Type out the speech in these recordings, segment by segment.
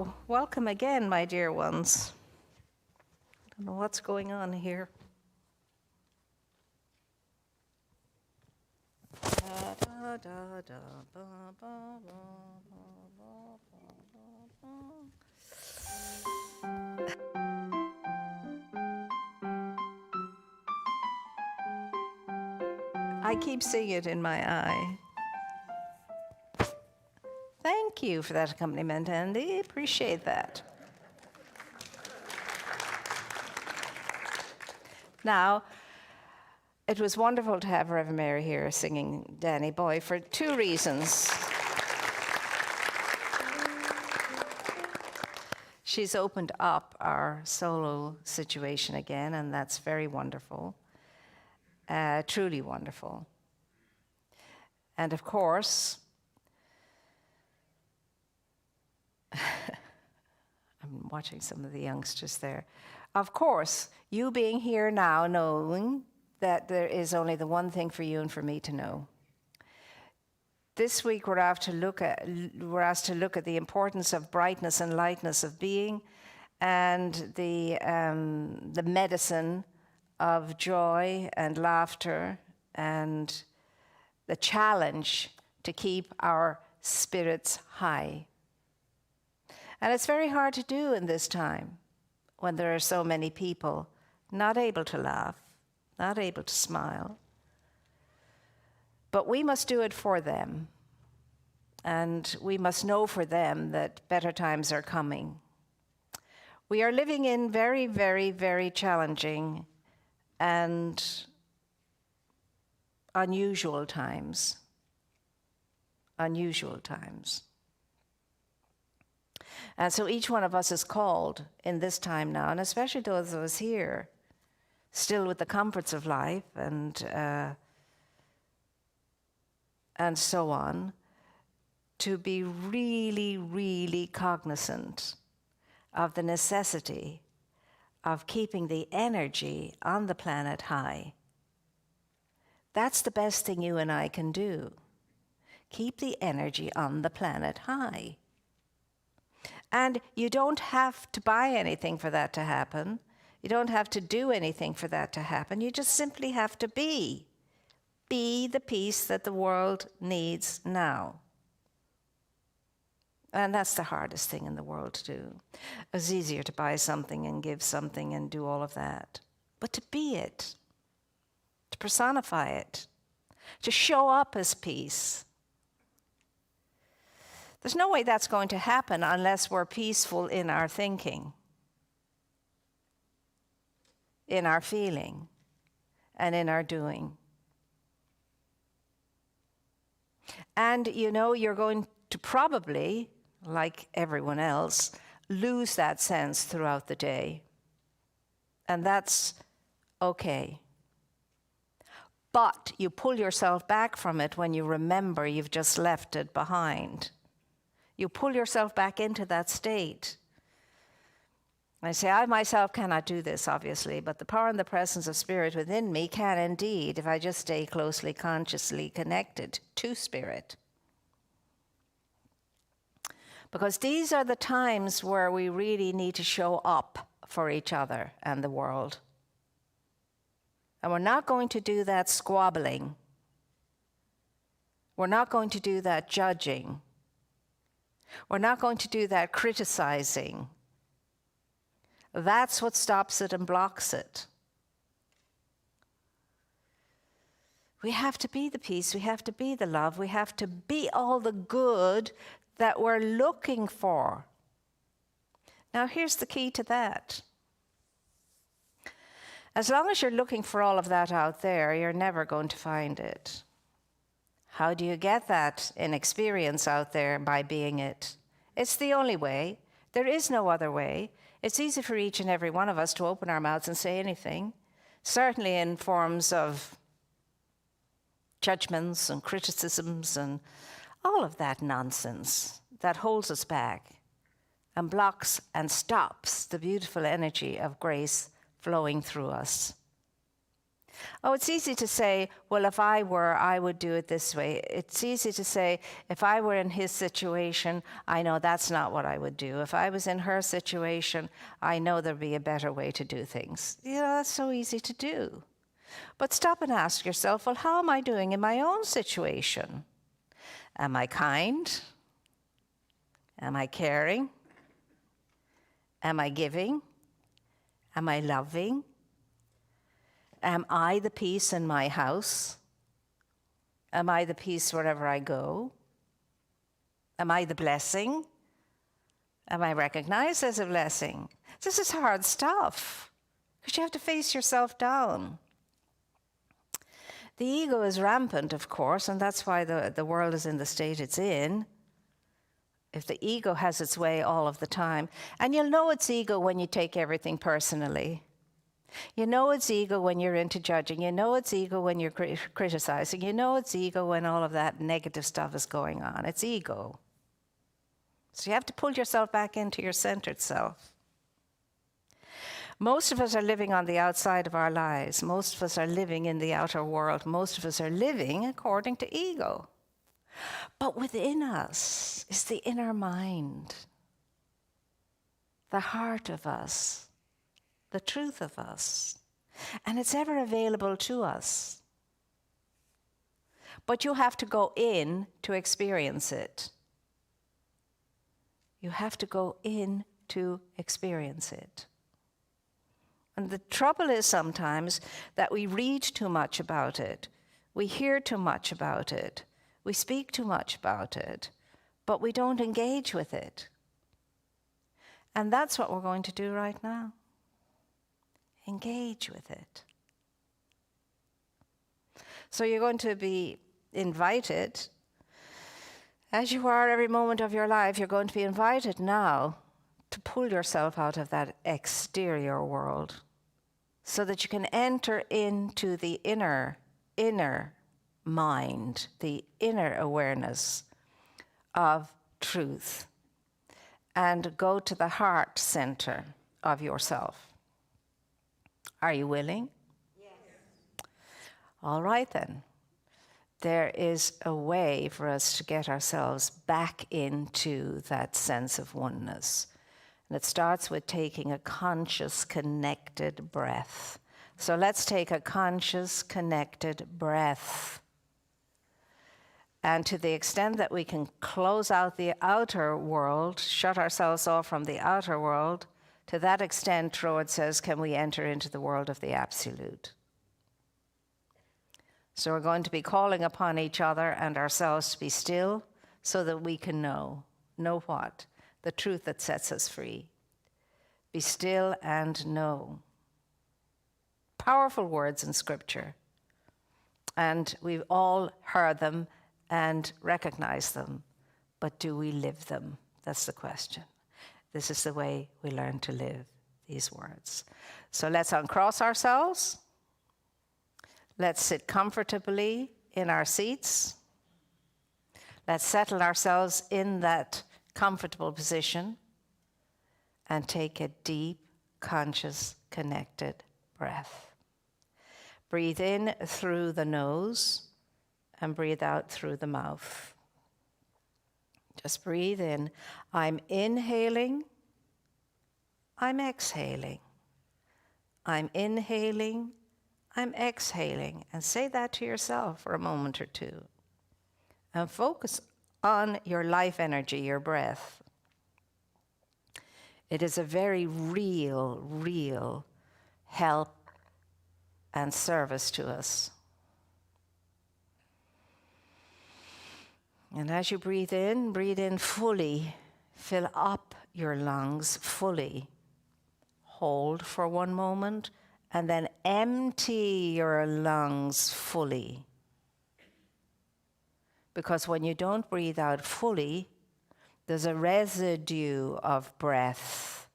So, welcome again, my dear ones. I don't know what's going on here. I keep seeing it in my eye. Thank you for that accompaniment, Andy. Appreciate that. Now, it was wonderful to have Reverend Mary here singing Danny Boy for two reasons. She's opened up our solo situation again, and that's very wonderful, truly wonderful. And of course, I'm watching some of the youngsters there. Of course, you being here now, knowing that there is only the one thing for you and for me to know. This week we're asked to look at the importance of brightness and lightness of being, and the medicine of joy and laughter, and the challenge to keep our spirits high. And it's very hard to do in this time when there are so many people not able to laugh, not able to smile. But we must do it for them. And we must know for them that better times are coming. We are living in very, very, very challenging and unusual times. Unusual times. And so each one of us is called in this time now, and especially those of us here, still with the comforts of life and so on, to be really, really cognizant of the necessity of keeping the energy on the planet high. That's the best thing you and I can do. Keep the energy on the planet high. And you don't have to buy anything for that to happen. You don't have to do anything for that to happen. You just simply have to be. Be the peace that the world needs now. And that's the hardest thing in the world to do. It's easier to buy something and give something and do all of that. But to be it, to personify it, to show up as peace. There's no way that's going to happen unless we're peaceful in our thinking, in our feeling, and in our doing. And you know, you're going to probably, like everyone else, lose that sense throughout the day. And that's okay. But you pull yourself back from it when you remember you've just left it behind. You pull yourself back into that state. I say, I myself cannot do this, obviously, but the power and the presence of Spirit within me can indeed, if I just stay closely, consciously connected to Spirit. Because these are the times where we really need to show up for each other and the world. And we're not going to do that squabbling. We're not going to do that judging. We're not going to do that criticizing. That's what stops it and blocks it. We have to be the peace, we have to be the love, we have to be all the good that we're looking for. Now here's the key to that. As long as you're looking for all of that out there, you're never going to find it. How do you get that in experience out there? By being it. It's the only way. There is no other way. It's easy for each and every one of us to open our mouths and say anything, certainly in forms of judgments and criticisms and all of that nonsense that holds us back and blocks and stops the beautiful energy of grace flowing through us. Oh, it's easy to say, well, if I were, I would do it this way. It's easy to say, if I were in his situation, I know that's not what I would do. If I was in her situation, I know there'd be a better way to do things. You know, that's so easy to do. But stop and ask yourself, well, how am I doing in my own situation? Am I kind? Am I caring? Am I giving? Am I loving? Am I the peace in my house? Am I the peace wherever I go? Am I the blessing? Am I recognized as a blessing? This is hard stuff because you have to face yourself down. The ego is rampant, of course, and that's why the world is in the state it's in. If the ego has its way all of the time, and you'll know it's ego when you take everything personally. You know it's ego when you're into judging. You know it's ego when you're criticizing. You know it's ego when all of that negative stuff is going on. It's ego. So you have to pull yourself back into your centered self. Most of us are living on the outside of our lives. Most of us are living in the outer world. Most of us are living according to ego. But within us is the inner mind, the heart of us, the truth of us, and it's ever available to us. But you have to go in to experience it. You have to go in to experience it. And the trouble is sometimes that we read too much about it, we hear too much about it, we speak too much about it, but we don't engage with it. And that's what we're going to do right now. Engage with it. So you're going to be invited, as you are every moment of your life, you're going to be invited now to pull yourself out of that exterior world so that you can enter into the inner mind, the inner awareness of truth, and go to the heart center of yourself. Are you willing? Yes. All right then. There is a way for us to get ourselves back into that sense of oneness. And it starts with taking a conscious, connected breath. So let's take a conscious, connected breath. And to the extent that we can close out the outer world, shut ourselves off from the outer world, to that extent, Troad says, can we enter into the world of the absolute. So we're going to be calling upon each other and ourselves to be still so that we can know. Know what? The truth that sets us free. Be still and know. Powerful words in Scripture. And we've all heard them and recognized them. But do we live them? That's the question. This is the way we learn to live these words. So let's uncross ourselves. Let's sit comfortably in our seats. Let's settle ourselves in that comfortable position and take a deep, conscious, connected breath. Breathe in through the nose and breathe out through the mouth. Just breathe in. I'm inhaling. I'm exhaling. I'm inhaling. I'm exhaling. And say that to yourself for a moment or two. And focus on your life energy, your breath. It is a very real help and service to us. And as you breathe in fully. Fill up your lungs fully. Hold for one moment, and then empty your lungs fully. Because when you don't breathe out fully, there's a residue of breath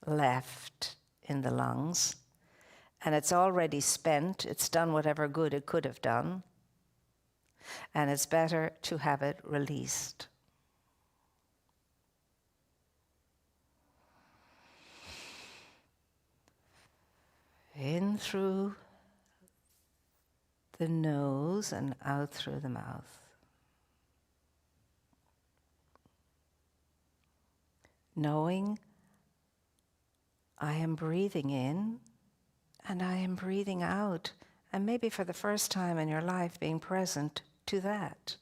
left in the lungs, and it's already spent. It's done whatever good it could have done. And it's better to have it released. In through the nose and out through the mouth. Knowing I am breathing in and I am breathing out, and maybe for the first time in your life being present to that.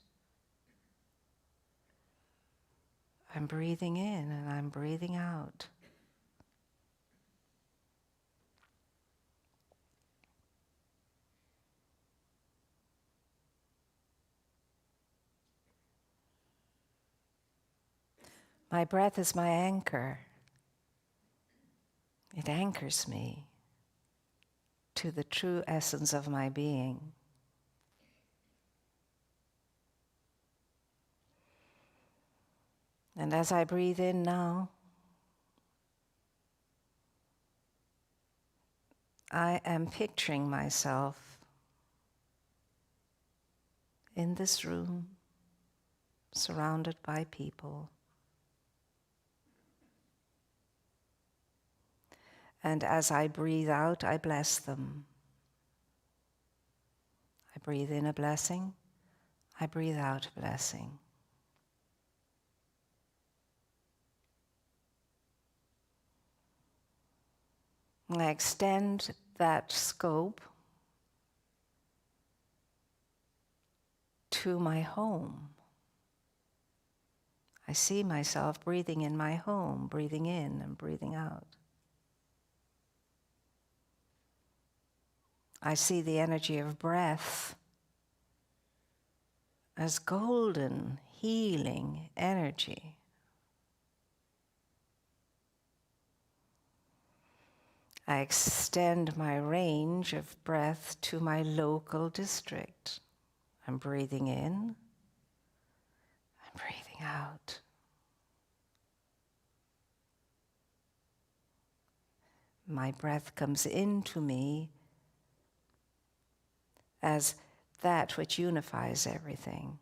I'm breathing in and I'm breathing out. My breath is my anchor. It anchors me to the true essence of my being. And as I breathe in now, I am picturing myself in this room, surrounded by people. And as I breathe out, I bless them. I breathe in a blessing, I breathe out a blessing. And I extend that scope to my home. I see myself breathing in my home, breathing in and breathing out. I see the energy of breath as golden, healing energy. I extend my range of breath to my local district. I'm breathing in, I'm breathing out. My breath comes into me as that which unifies everything,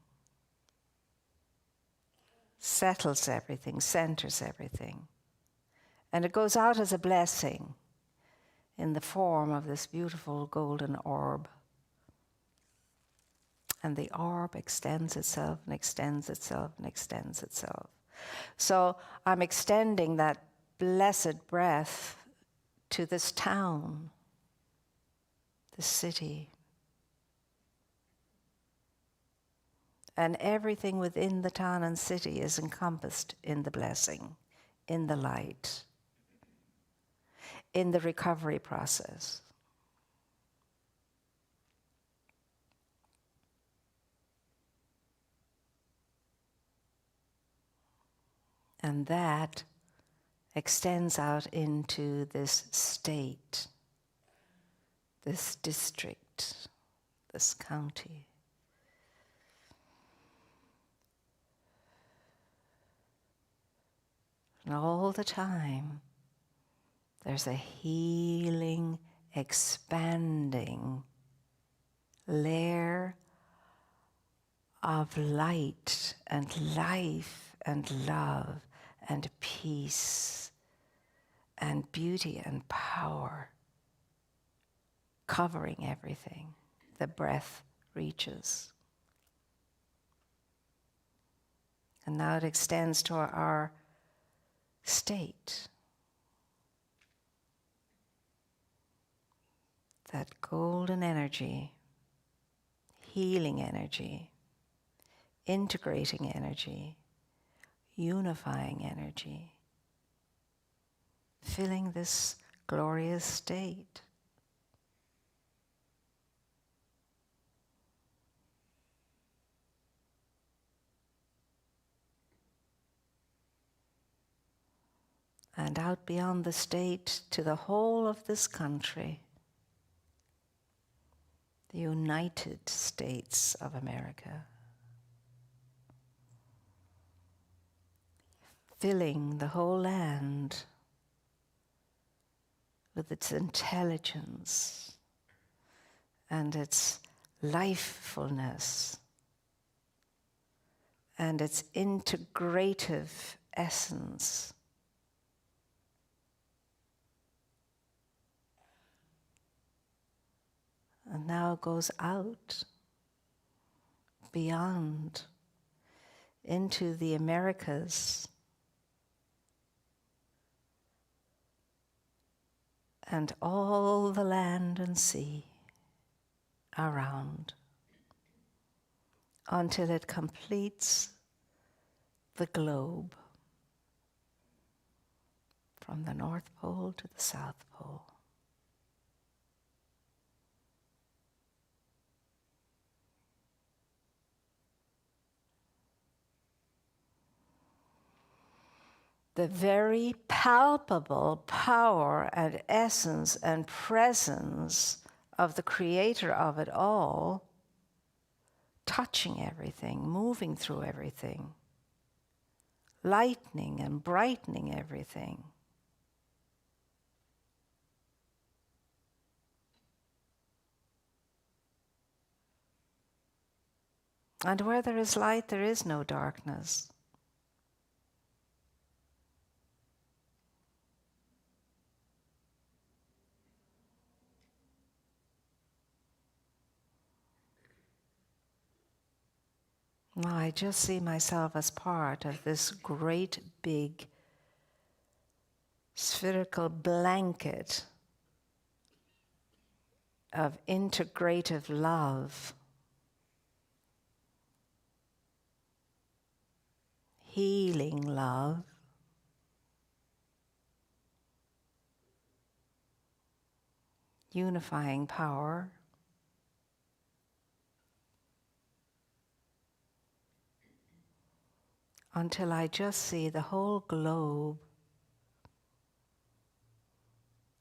settles everything, centers everything. And it goes out as a blessing in the form of this beautiful golden orb. And the orb extends itself and extends itself and extends itself. So I'm extending that blessed breath to this town, this city. And everything within the town and city is encompassed in the blessing, in the light, in the recovery process. And that extends out into this state, this district, this county. And all the time, there's a healing, expanding layer of light and life and love and peace and beauty and power covering everything the breath reaches. And now it extends to our state. That golden energy, healing energy, integrating energy, unifying energy, filling this glorious state. And out beyond the state to the whole of this country, the United States of America, filling the whole land with its intelligence and its lifefulness and its integrative essence. and now goes out, beyond, into the Americas, and all the land and sea around, until it completes the globe, from the North Pole to the South Pole. The very palpable power and essence and presence of the creator of it all, touching everything, moving through everything, lightening and brightening everything. And where there is light, there is no darkness. Now I just see myself as part of this great big spherical blanket of integrative love, healing love, unifying power, until I just see the whole globe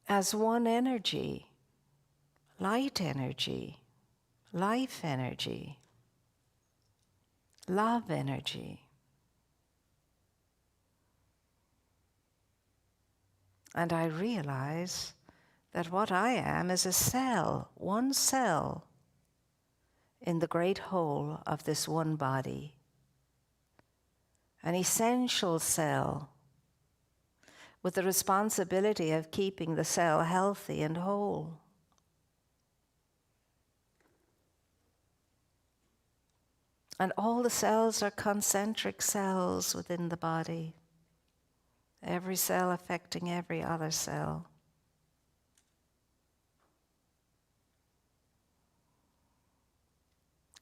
as one energy, light energy, life energy, love energy. And I realize that what I am is a cell, one cell in the great whole of this one body. An essential cell with the responsibility of keeping the cell healthy and whole. And all the cells are concentric cells within the body, every cell affecting every other cell.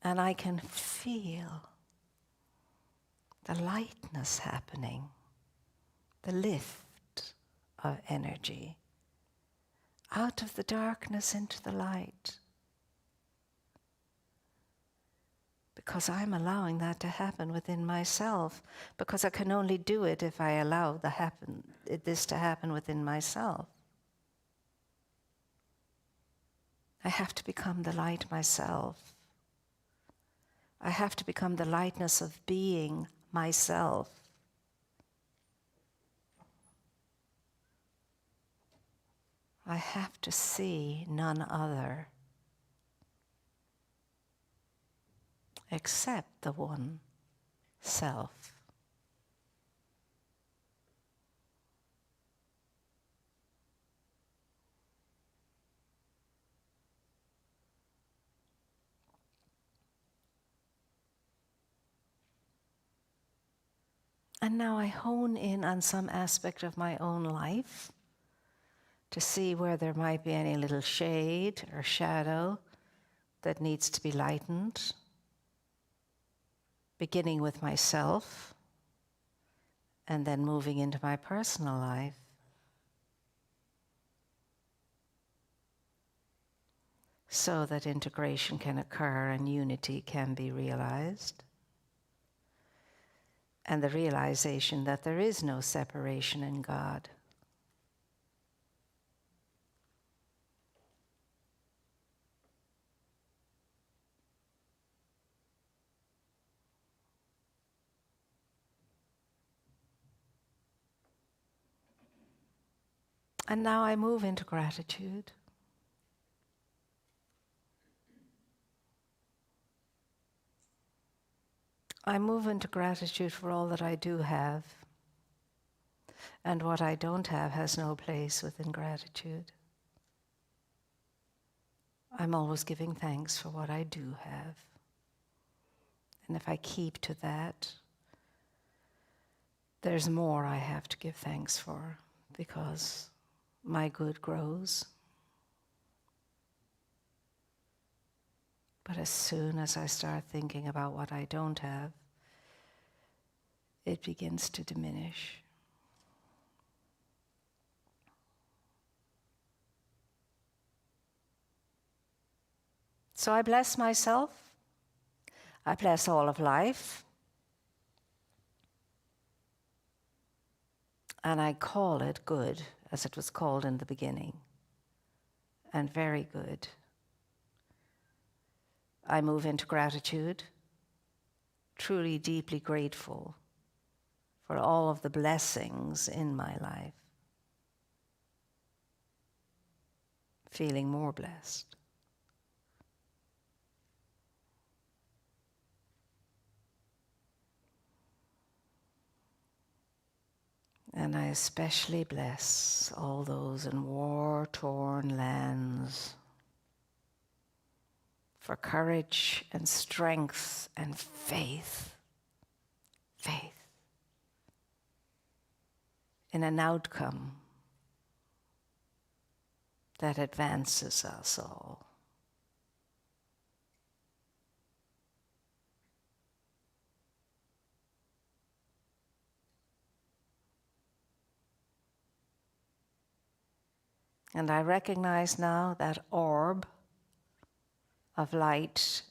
And I can feel the lightness happening, the lift of energy, out of the darkness into the light. Because I'm allowing that to happen within myself, because I can only do it if I allow this to happen within myself. I have to become the light myself. I have to become the lightness of being myself. I have to see none other except the one self. And now I hone in on some aspect of my own life to see where there might be any little shade or shadow that needs to be lightened, beginning with myself and then moving into my personal life. So that integration can occur and unity can be realized. And the realization that there is no separation in God. And now I move into gratitude. I move into gratitude for all that I do have. And what I don't have has no place within gratitude. I'm always giving thanks for what I do have. And if I keep to that, there's more I have to give thanks for, because my good grows. But as soon as I start thinking about what I don't have, it begins to diminish. So I bless myself. I bless all of life. And I call it good, as it was called in the beginning. And very good. I move into gratitude, truly deeply grateful for all of the blessings in my life. Feeling more blessed. And I especially bless all those in war-torn lands for courage and strength and faith. Faith in an outcome that advances us all. And I recognize now that orb of light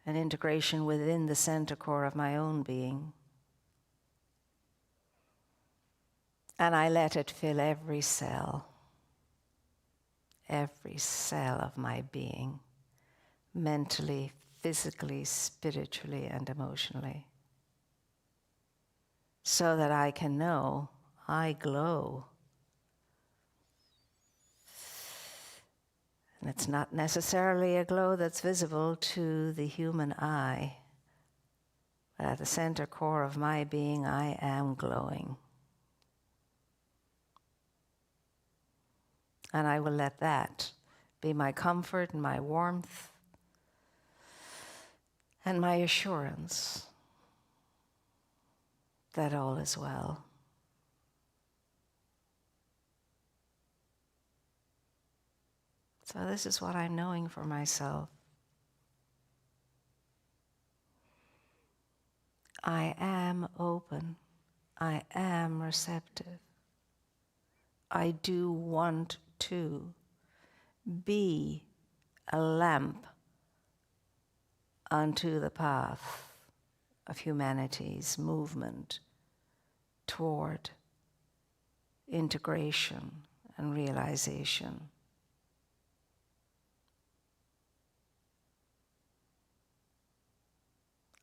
and integration within the center core of my own being. And I let it fill every cell of my being, mentally, physically, spiritually, and emotionally, so that I can know I glow. And it's not necessarily a glow that's visible to the human eye, but at the center core of my being, I am glowing. And I will let that be my comfort and my warmth and my assurance that all is well. So this is what I'm knowing for myself. I am open. I am receptive. I do want to be a lamp unto the path of humanity's movement toward integration and realization.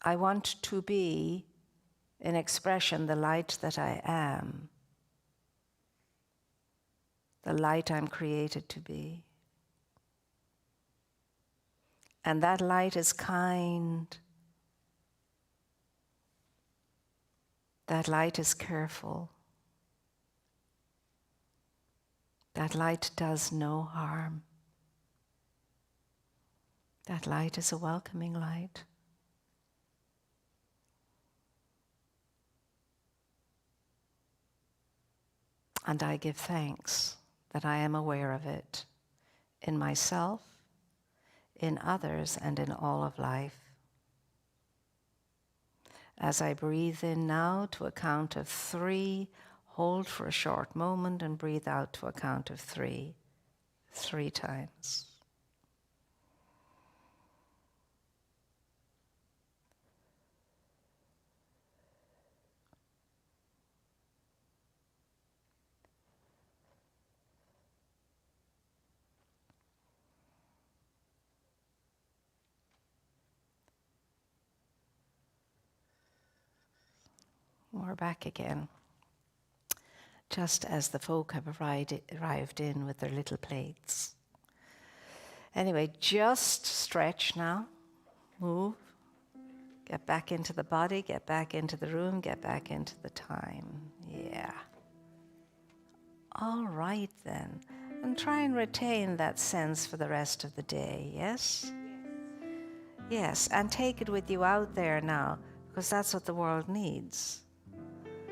I want to be, in expression, the light that I am, the light I'm created to be. And that light is kind. That light is careful. That light does no harm. That light is a welcoming light. And I give thanks that I am aware of it in myself, in others, and in all of life. As I breathe in now to a count of 3, hold for a short moment and breathe out to a count of 3, 3 times. We're back again, just as the folk have arrived in with their little plates. Anyway, just stretch now, move, get back into the body, get back into the room, get back into the time. Yeah. All right then. And try and retain that sense for the rest of the day, yes? Yes, and take it with you out there now, because that's what the world needs.